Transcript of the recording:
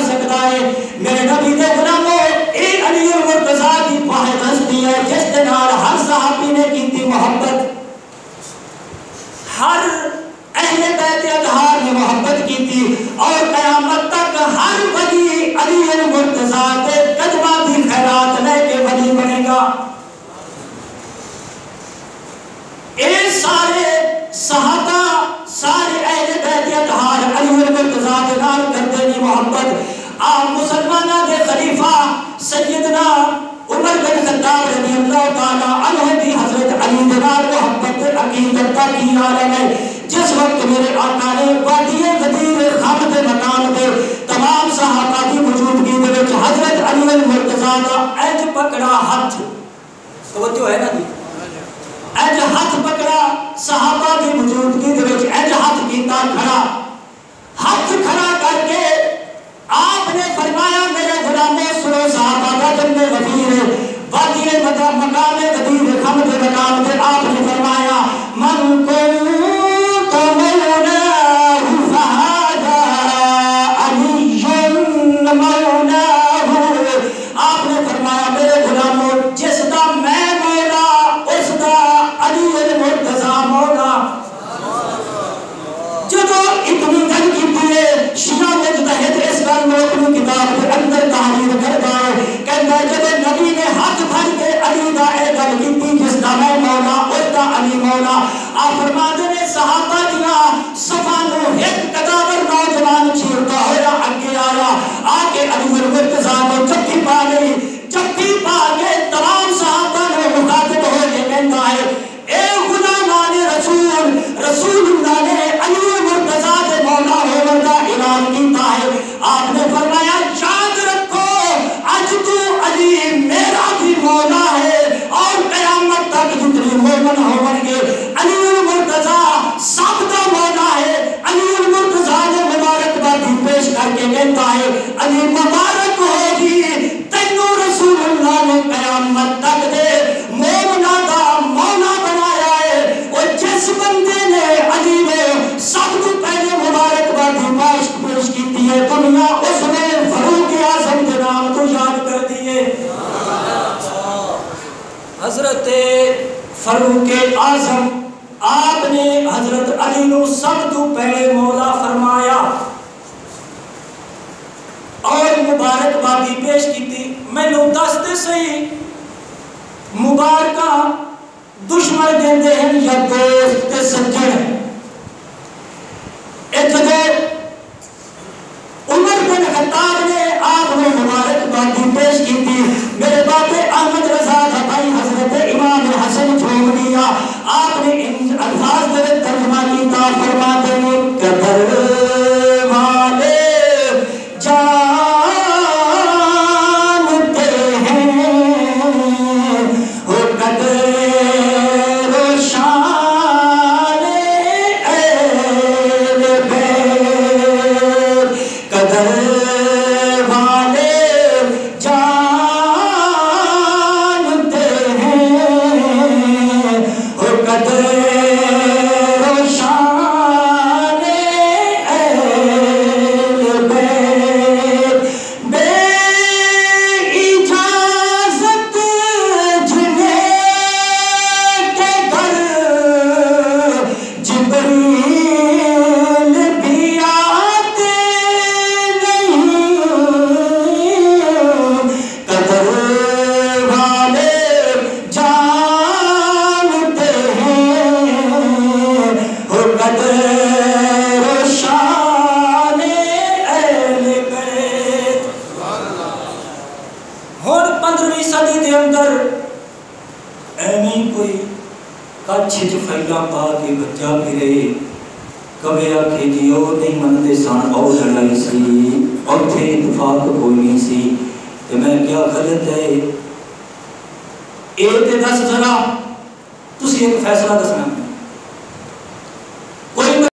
کر سکتا ہے. میرے نبی دے غلاموں اے علی المرتضیٰ کی واحد ہستی ہے جس کے نال ہر صحابی نے کی محبت, ہر اہل بیت اطہار نے محبت کی تھی, اور قیامت تک ہر ولی علی المرتضیٰ کے قدمہ کی خیرات لے کے ولی بنے گا. اے سارے صحابہ سارے اہل بیت اطہار علی المرتضیٰ کے نال کرتے نہیں محبت. آپ مسلمانہ کے خلیفہ سیدنا عمر بن خطاب رضی اللہ تعالیٰ عنہ بھی حضرت علی جناب محبت عقیدت کا کی عالم ہے. جس وقت میرے آقا نے وادی غدیر خامد مقام کے تمام صحابہ کی موجودگی میں حضرت علی المرتضیٰ کا اج پکڑا ہاتھ, توجہ ہے نا جی, اج ہاتھ پکڑا صحابہ کی موجودگی میں اج ہاتھ کیتا کھڑا, ہاتھ کھڑا کر کے آپ نے فرمایا میرے غلاموں سنو صحابہ کا جنگ غفیر وادی مقام غدیر خامد مقام کے آپ نے فرمایا من کو فاروق اعظم آپ نے حضرت علی نو سب تو پہلے مولا فرمایا اور مبارکبادی پیش کی تھی. مینوں دستے صحیح مبارکہ دشمن دیندے ہیں یا دوست تے سجن. اتنے عمر بن خطاب نے آپ نے مبارکبادی پیش کی تھی. میرے باپ احمد رضا کا بھائی حضرت امام حسن چھوڑ دیا. آپ نے ان الفاظ میں ترجمہ کیا فرماتے ہیں قدر والے فیصلہ دسنا